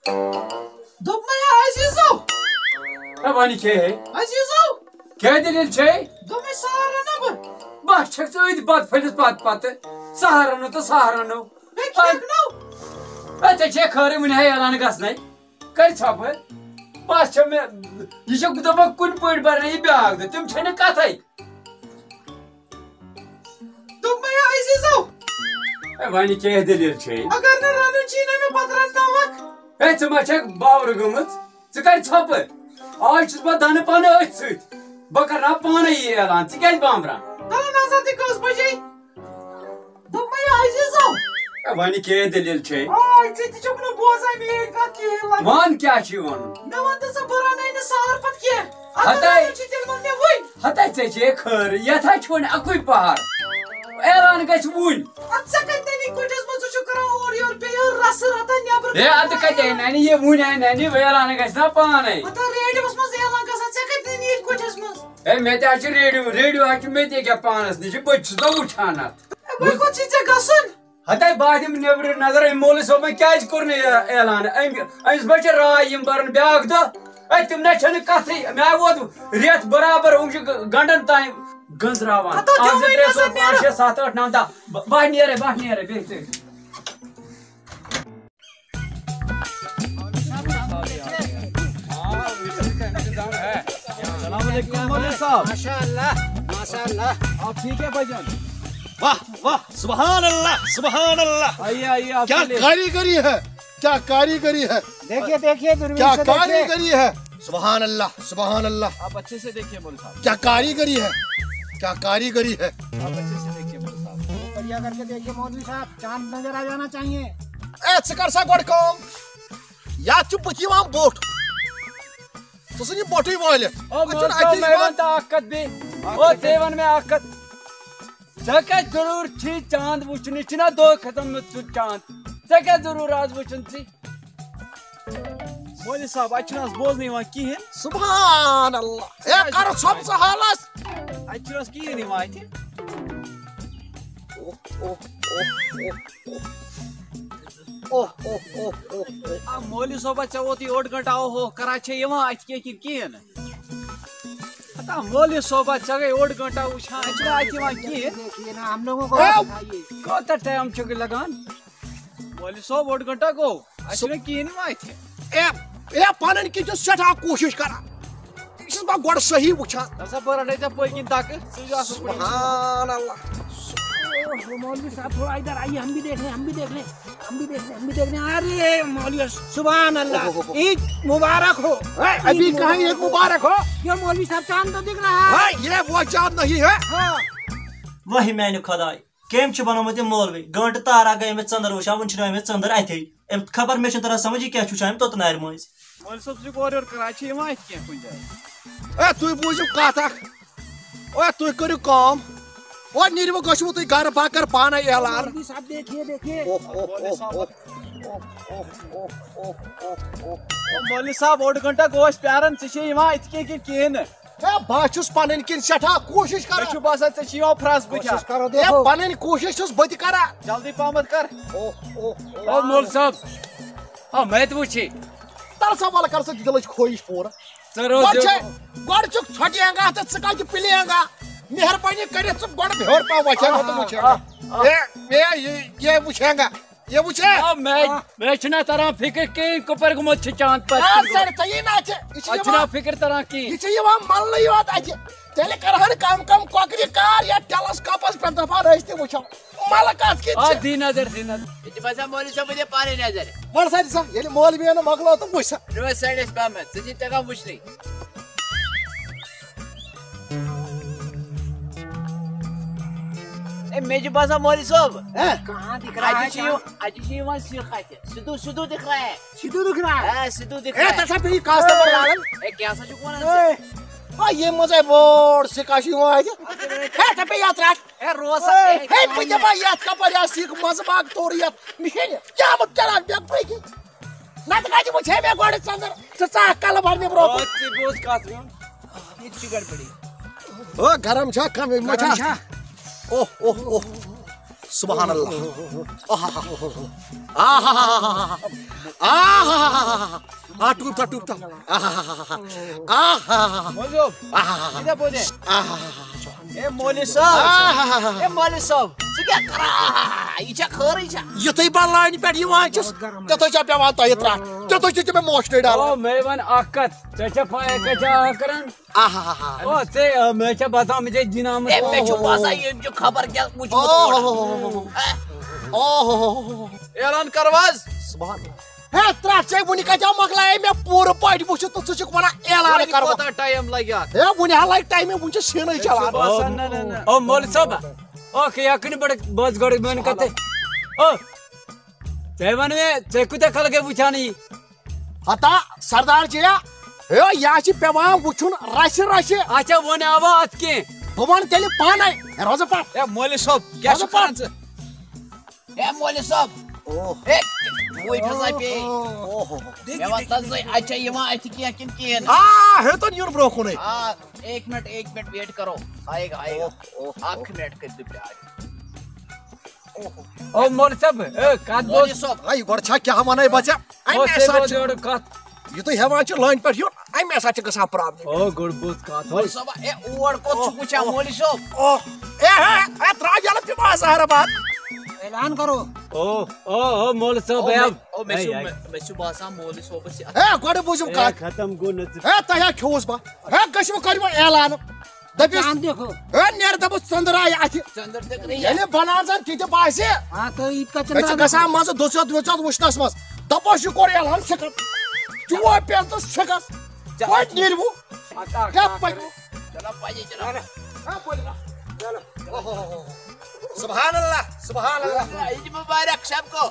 دوٚپمَے عزیٖزو وَنہِ کیٛاہ ہے عزیٖزو کیٛاہ دٔلیٖل چھے دوٚپمَے سہر رَنہ بہٕ بہٕ چھَکھ ژٕ أتھۍ بَتہٕ پھٔلِس پَتہٕ سہر رَنو تہٕ سہر رَنو مےٚ کھیٚکنو ژےٚ چھے خٲرٕے وٕنہِ ہے اعلان گژھنَے کَرِ ژھۄپہٕ بس چھِ مےٚ یہِ چھُکھ دَپان کُنہِ پٲٹھۍ بَرنٲیِو بیٛاکھ دۄہ تِم چھےٚ نہٕ کَتھَے دوٚپمَے عزیٖزو وَنہِ کیٛاہ دٔلیٖل چھے اگر نہٕ رَنُن چھی نہ مےٚ پَتہٕ رَنناوَکھ ہے ژٕ ما چھَکھ باورٕ گٔمٕژ ژٕ کَرِ ژھۄپہٕ آز چھُس بہٕ دَنہٕ پَنہٕ أتھۍ سۭتۍ بہٕ کَرناو پانَے یہِ اعلان ژٕ کیٛازِ بامبران تَلہٕ نظر تہِ کٔژ بَجے دوٚپمَے عزیٖزو وَنہِ کیٛاہ دٔلیٖل چھے آے ژٕ تہِ چھُکھ نہٕ بوزان میٛٲنۍ کَتھ کِہیٖنۍ وۄنۍ وَن کیٛاہ چھُے وَنُن مےٚ وَن تہٕ ژٕ بہٕ رَنَے نہٕ سہر پَتہٕ کیٚنٛہہ اگر ہَتَے رَنُن چھُ تیٚلہِ وَن مےٚ وٕنۍ ہَتَے ژےٚ چھے خٲرٕے یَتھ ہا چھُ وۄنۍ اَکُے پہر اعلان گژھِ وٕنۍ اَدٕ ژےٚ کَتٮ۪ن کُٹھِس منٛز ژٕ چھُکھ کران اورٕ یورٕ بیٚیہِ رَسہٕ رَٹان نٮ۪برٕ ہے اَدٕ کَتہِ اَنہِ یہِ وٕنۍ اَنہِ اعلان گژھِ نا پانَے پَتہٕ ریڈیوَس منٛز اعلان گژھان ژےٚ کَتٮ۪ن ییٚتہِ کُٹھِس منٛز ہے مےٚ تہِ حظ چھُ ریڈیو حظ چھُ مےٚ تہِ ییٚکیٛاہ پانَس نِش بہٕ تہِ چھُس نا وٕچھان اَتھ وۄنۍ کوٚت چھُے ژےٚ گژھُن ہَتَے بہٕ دِمہٕ نیٚبرٕ نظر أمۍ مولوی صٲبن کیٛازِ کوٚر نہٕ یہِ اعلان أمِس ما چھِ راے یِم بَرن بیٛاکھ دۄہ ہے تِم نہ چھَنہٕ کَتھٕے مےٚ ہا ووت رٮ۪تھ برابر یِم چھِ گنٛڈن تانۍ گٔنٛزراوان اکھ زٕ ترٛےٚ ژور پانٛژھ شےٚ سَتھ ٲٹھ نَو دَہ بہہ نیرے بیٚیہِ ژٕ آپ ٹھیک ہے بھائی جان واہ واہ سبحان اللہ سبحان اللہ آئیے آئیے آپ کیا کاریگری ہے کیا کاریگری ہے دیکھیے دیکھیے کیا کاریگری ہے سبحان اللہ سبحان اللہ آپ اچھے سے دیکھیے مول صاحب کیا کاریگری ہے کیا کاریگری ہے آپ اچھے سے دیکھیے مول صاحب بڑھیا کر کے دیکھیے مولوی صاحب چاند نظر آ جانا چاہیے اے ژٕ کر سا گۄڈٕ کٲم یتھ چھُ بُتھِ یِوان بوٚٹھ ژٕ ژھٕن یہِ بوٚٹھٕے وٲلِتھ ژےٚ وَن مےٚ اکھ کتھ ژےٚ کیٛاہ ضروٗر چھی چاند وٕچھنٕچ چھُنا دۄہ کھسمُت سُہ چاند ژےٚ کیٛاہ ضروٗر آز وٕچھُن ژٕ مولوی صاحب اتہِ چھُنہٕ حظ بوزنہٕ یِوان کِہیٖنۍ سبحان اللہ اے کر ژھۄپ ژٕ حالس اتہِ چھُنہٕ حظ کِہیٖنۍ یِوان اتہِ مولوی صٲبا ژےٚ ووتُے اوٚڑ گنٹہٕ اوہو کران چھے یِوان اتہِ کینٛہہ کِنہٕ کِہیٖنۍ نہٕ مولوی صٲبا ژےٚ گٔے اوٚڑ گنٹہٕ وٕچھان اتہِ چھُنہٕ اتہِ یِوان کِہیٖنۍ کوتاہ ٹایم چھُکھ لگان مولوی صٲب اوٚڑ گنٹہٕ گوٚو اتہِ چھُنہٕ کِہیٖنۍ یِوان اتہِ اے پنٕنۍ کِنۍ چھُ سٮ۪ٹھاہ کوٗشِش کران یہِ چھُس بہٕ گۄڈٕ صحیح وٕچھان دَپسا بہٕ رَٹے ژےٚ پٔتۍ کِنۍ تَکہٕ ژٕ چھُ اَصٕل پٲٹھۍ سبحان اللہ مولوی صاحب تھوڑا ادھر آئیے ہم بھی دیکھ لیں ارے مولوی سبحان اللہ عید مبارک ہو ابھی کہاں عید مبارک ہو یہ مولوی صاحب چاند تو دکھ رہا ہے یہ وہ چاند نہیں ہے وہی میانہِ خۄداے کٔمۍ چھُ بنومُت یہِ مولوی گٲنٹہٕ تارا گٔے أمِس ژٔنٛدٕر وٕچھان وٕنہِ چھِنہٕ أمِس ژٔنٛدٕر اَتھے أمۍ خبر مےٚ چھُنہٕ تران سمجھ یہِ کیٛاہ چھُ وٕچھان أمۍ توٚت نارِ مٔنٛزۍ مولوی صٲب ژٕ چھُکھ اورٕ یورٕ کران چھِ یِوان اَتہِ کینٛہہ کُنہِ جایہِ اے تُہۍ بوٗزِو کتھ اکھ اے تُہۍ کٔرِو کٲم او نیٖرِو گٔژھِوٕ تُہۍ گرٕ بہٕ کر پانے اعلان مولوی صاحب دیکھیے مولوی صاحب اوٚڑ گنٹہٕ گوٚو أسۍ پیاران ژٕ چھے یِوان اَتہِ کینٛہہ کِنہٕ کِہیٖنۍ نہٕ اے بہٕ چھُس پنٕنۍ کِنۍ سٮ۪ٹھاہ کوٗشِش مےٚ کران چھُ باسان ژےٚ چھِ یِوان پھرٛس بٕتھِ اے پنٕنۍ کوٗشِش چھُس بہٕ تہِ کران جلدی پہمتھ کر مول صٲب مےٚ تہِ وٕچھے تل سا وَلہٕ کر سا دِلٕچ خٲہِش پوٗرٕ گۄڈٕ چھُکھ ژھۄٹینٛگا تہٕ ژٕ کَتہِ پِلینٛگا مہربٲنی کٔرِتھ ژٕ گۄڈٕ ہیوٚر پہم وٕچھینٛگا تہٕ وٕچھینٛگا یہ وٕچھینٛگا یہ وٕچھے مےٚ چھُنہٕ تران فِکر کِہیٖنۍ کَپٲرۍ گوٚمُت چھُ چاند ژٕ یی نہٕ اَتہِ اَتہِ چھُنہ فِکر تران کِہیٖنۍ یہِ چھِ یِوان مَلنہٕ یوت اَتہِ تیٚلہِ کرہن کم کم کۄکرِ کار یا ٹیلسکوپس پٮ۪ٹھ دپان أسۍ تہِ وٕچھو مَلہٕ کتھ کِتھ دی نظر دی نظر یہِ چھِ باسان مولوی صٲبن دِ پانَے نظر وَن سا دِ سا ییٚلہِ مولوِین مۄکلو تہٕ وٕچھ سا روز سایڈَس پہمتھ ژٕ چھِی تگان وٕچھنٕے مےٚ چھُ باسان مولوی صٲب اَتہِ چھِ یِوان سِکھ اَتہِ سیٚدوٗ دِکھ رہا ہے سیٚدوٗ دِکھ رہا ہے تَتھ سا پیٚیہِ کاسٹمر لاگان ہے کیٛاہ سا چھُکھ وَنان ییٚمہِ منٛز بوڑ سِکا چھُ یِوان اَتہِ ہے ژےٚ پیٚیہِ یَتھ رَٹھ ہے روز ہے بہٕ دِمہٕ یَتھ کپٲرۍ آسہِ سِکھ منٛزٕ باغ تورٕ یَتھ مِشیٖنہِ کیٛاہ چلان بیٚکھ پٔکۍ نتہٕ کَتہِ وٕچھے مےٚ گۄڈٕ ژٔنٛدٕر ژٕ ژاکھ کَلہٕ بَرنہِ برونٛہہ بوز کَتھ ییٚتہِ چھِ گڑبڑی گرم چھا کم چھا اوہ اوہ اوہ سبحان اللہ ٹوب تھا مولوی صٲب ژٕ کیٛاہ کران یہِ چھا خٲرٕے چھا یُتھُے بہٕ لانہِ پٮ۪ٹھ یِوان چھُس تیُتھُے چھا پیٚوان تۄہہِ ترٛٹھ تیُتھُے چھُ ژٕ مےٚ موشنٕے ڈالان مےٚ وَن اکھ کتھ ژےٚ چھےٚ پاے کیٛاہ چھےٚ کران ژےٚ مےٚ چھےٚ باسان مےٚ چھےٚ جِن آمٕژ مےٚ چھُ باسان ییٚمۍ چھُ خبر کیٛاہ وٕچھمُت اعلان کرو حظ ہے ترٛٹھ ژےٚ وُنہِ کتہِ مۄکلایے مےٚ پوٗرٕ پٲٹھۍ وٕچھِتھ تہٕ ژٕ چھُکھ ونان اعلان کرو کوتاہ ٹایم لگہِ اتھ ہے وُنہِ حظ لگہِ ٹایمہِ وُنہِ چھُ سیٖنٕے چلان او مولوی صٲب یکھنہِ بڑٕ بہٕ گۄڈٕ میٛانہِ کتھِ ژےٚ وَن مےٚ ژےٚ کوٗتاہ کال گٔے وٕچھان یہِ ہتا سردار جیا ہے یا چھِ پیٚوان وٕچھُن رسہِ رسہِ اچھا وۄنۍ آوا اتھ کینٛہہ بہٕ وَنہٕ تیٚلہِ پانے روزٕ پتھ ہے مولوی صٲب کیٛاہ چھُ کران ژٕ مولوی صٲب وٕچھ ہسا پیٚیہِ مےٚ وَن تہٕ ژٕ اَتہِ چھا یِوان اَتھِ کینٛہہ کِنہٕ کِہیٖنۍ ہیوٚتُن یُن برٛونٛہہ کُنٕے ایک منٹ ویٹ کرو آئے گا اکھ منٹ کٔرِو پیار او مولوی صٲب کتھ مولوی صٲب اے گۄڈٕ چھا کیٛاہ وَنَے بچا اَمہِ ہسا چھِ یورٕ کتھ یُتھُے ہٮ۪وان چھِ لٲنہِ پٮ۪ٹھ یُن اَمہِ ہسا چھِ گژھان پرٛابلِم او گۄڈٕ بوز کتھ مولوی صٲبا اور کوٚت چھُکھ وٕچھان مولوی صٲب ترٛاو یَلہٕ پیٚوان سہرباد اعلان کرو مولوی صٲب مےٚ چھُ باسان مولوی صٲبس ہے گۄڈٕ بوٗزِو کتھ ختم گوٚو نہٕ ہے تۄہہِ ہا کھیوٚوُس بہٕ ہے گٔژھِو کٔرِو اعلان دٔپِس ہے نیرٕ دَپُس ژٔنٛدٕر آیہِ اَتھِ ژٔنٛدٕر تہِ گٔے ییٚلہِ بنان زن تہِ تہِ باسہِ أسۍ چھِ گژھان منٛزٕ دُژت وُژت وٕچھنس منٛز دپوس یہِ کوٚر اعلان سِکَپ چوب پیٚن تہٕ سِکَپ توتہِ نیٖرِوٕ کیٛاہ پٔکِو چلو پَزِ چلو سبحان اللہ سبحان اللہ عید مبارک سب کو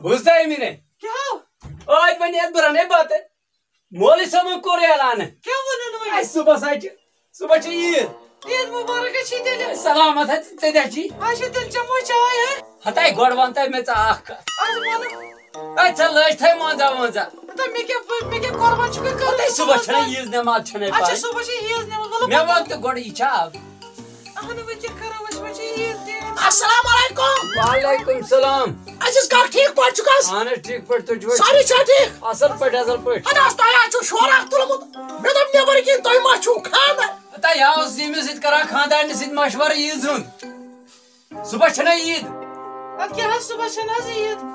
بوزتا ہے میرے آج بنی ات برانے بات ہے مولوی صاحب کوٚر اعلان صبح صبح چھ عید مبارک سلامت ہے ژےٚ چھی ہتا گۄڈٕ وَن تہٕ مےٚ ژٕ اکھ کتھ ژےٚ لٲج تھٲے منٛزا منٛزا صبح چھنہ عیٖذ نٮ۪ماز چھنَے پاے مےٚ وَن تہٕ گۄڈٕ یہِ چھا السلام علیکم وعلیکم السلام عزیز کاک ٹھیٖک پٲٹھۍ چھُکھ حظ اہن حظ ٹھیٖک پٲٹھۍ تُہۍ چھِو سٲری چھا ٹھیٖک اصل پٲٹھۍ اَدٕ حظ تۄہہِ حظ چھُو شورا تُلمُت مےٚ دوٚپ نٮ۪بر کِنۍ تۄہہِ ما چھُو خانٛدر تۄہہِ اوس ییٚمِس سۭتۍ کران خاندارنہِ سۭتۍ مشورٕ عیٖذ ہُنٛد صبح چھنہ عیٖد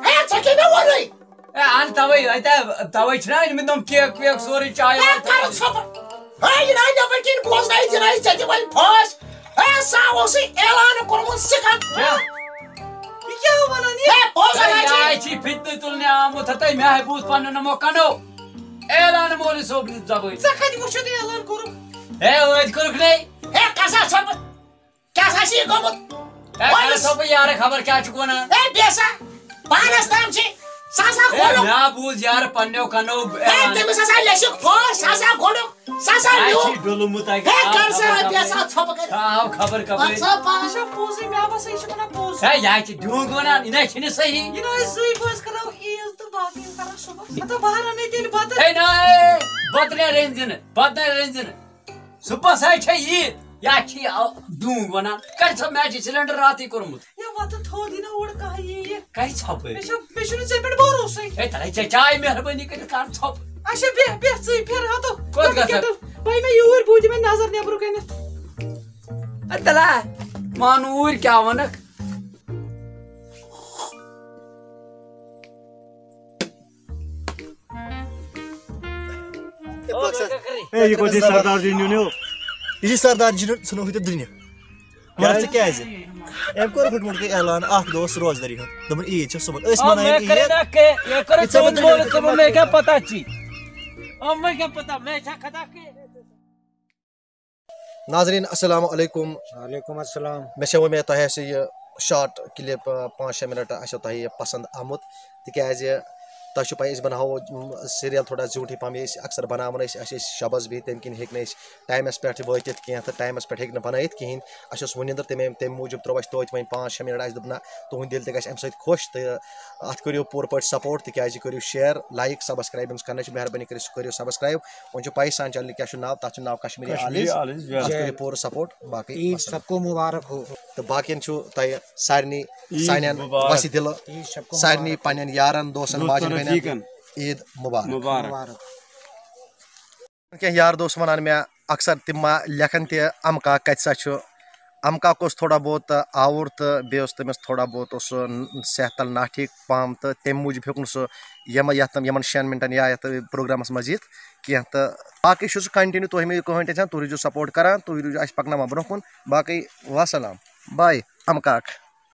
ہے ژےٚ کیٛاہ مےٚ ووٚنُے اہن توے چھِنہ أنمٕتۍ تِم کیک ویک سورُے چاے ہے کَرٕ ژھۄپہٕ ہے یہِ ناے نٮ۪بر کِنۍ بوزنٲیِتھ دِنٲیِتھ ژےٚ تہِ وۄنۍ پھٲسۍ ہے سا اوسُے اعلان کوٚرمُت سِکَپ چھی فتنہٕ تُلنہِ آمُت تۄہہِ مےٚ ہاے بوٗز پنٛنیو نمو کنو اعلان مولوی صٲبنہِ زبٲنۍ ہے ٲدۍ کوٚرُکھ نے ہے کسا ژھۄپہٕ کیٛاہ سا چھِ یہِ گوٚمُت صٲبہٕ یارٕ خبر کیٛاہ چھُکھ وَنان ہے بیٚسا پانس تام چھِ سُہ ہسا گۄڈُک مےٚ بوٗز یارٕ پنٛنیو کنو ہے تٔمِس ہسا لیٚچھِکھ فوش سُہ ہسا گۄڈُک سُہ ہسا نیوٗ ڈُلمُت ہے کر سا بیٚسا ژھۄپہٕ کٔرِتھ آو خبر کپٲرۍ ہے یہِ چھِ ڈوٗنٛگ وَنان یہِ نَے چھِنہٕ صحیح ہے نہ بتہٕ نے رٔنۍ زِ نہٕ صُبحس ہاے چھےٚ عیٖد یا چھِ یہِ ڈوٗنٛگ وَنان کَرِ ژھۄپ مےٚ چھِ سِلینڈر راتٕے کوٚرمُت کَرِ ژھۄپٲرۍ ہے تَلے ژےٚ چاے مہربٲنی کٔرِتھ کر ژھۄپ کوٚت گژھکھ تَلے مان اوٗرۍ کیٛاہ وَنکھ یہ کو سردار جی نیو یہ سردار جی ژھنو ہُتہِ دُنہِ مگر ژٕ کیازِ أمۍ کوٚر پھٕٹمُت گٔے اعلان اکھ دۄہ اوس روزدٲری ہُنٛد دوٚپُن عیٖد چھِ صُبحن أسۍ مَنٲیِو ناظریٖن السلام علیکم وعلیکم السلام مےٚ چھےٚ وۄمید تۄہہِ آسہِ یہِ شاٹ کِلِپ 5-6 مِنٹ آسیو تۄہہِ یہِ پسنٛد آمُت تِکیازِ تۄہہِ چھُ پَے أسۍ بَناوو سیٖریَل تھوڑا زیوٗٹھٕے پَہم أسۍ اَکثر بَناوان أسۍ ٲسۍ شَبَس بِہِتھ تَمہِ کِنۍ ہیٚکہِ نہٕ أسۍ ٹایمَس پٮ۪ٹھ وٲتِتھ کینٛہہ تہٕ ٹایمَس پٮ۪ٹھ ہیٚکہِ نہٕ بَنٲیِتھ کِہیٖنۍ اَسہِ اوس وٕنِنٛدٕر تَمہِ موٗجوٗب ترٛوو اَسہِ توتہِ وۄنۍ 5-6 مِنَٹ اَسہِ دوٚپ نہ تُہُنٛد دِل تہِ گژھِ اَمہِ سۭتۍ خۄش تہٕ اَتھ کٔرِو پوٗرٕ پٲٹھۍ سپوٹ تِکیٛازِ کٔرِو شِیَر لایک سبسکرایب ییٚمِس کَرنٕچ چھِ مہربٲنی کٔرِتھ سُہ کٔرِو سبسکرایب وۄنۍ چھُ پَیی سانہِ چَنلہِ کیٛاہ چھُ ناو تَتھ چھُ ناو کشمیٖری آلِز اَتھ کٔرِو پوٗرٕ سپوٹ باقٕے عید سب کو مبارک ہو تہٕ باقٕیَن چھُ تۄہہِ سارنٕے سانٮ۪ن وَسہِ دِلہٕ سارنٕے پنٛنٮ۪ن یارَن دوستَن ماجٮ۪ن بیٚنٮ۪ن عید مُبارک کینٛہہ یار دوس وَنان مےٚ اَکثر تِم ما لیکھان تہِ اَمہٕ کاک کَتہِ سا چھُ اَمہٕ کاک اوس تھوڑا بہت آوُر تہٕ بیٚیہِ اوس تٔمِس تھوڑا بہت اوس سُہ صحت نا ٹھیٖک پَہَم تہٕ تَمہِ موٗجوٗب ہیوٚک نہٕ سُہ یِمَن 6 مِنٹَن یا یَتھ پرٛوگرامَس منٛز یِتھ کینٛہہ تہٕ باقٕے چھُ سُہ کَنٹِنیوٗ تُہۍ مہٕ ہیٚیِو کٕہٕنۍ ٹٮ۪نشَن تُہۍ روٗزِو سپوٹ کَران تُہۍ روٗزِو اَسہِ پَکناوان برونٛہہ کُن باقٕے وَسَلام باے اَمہٕ کاک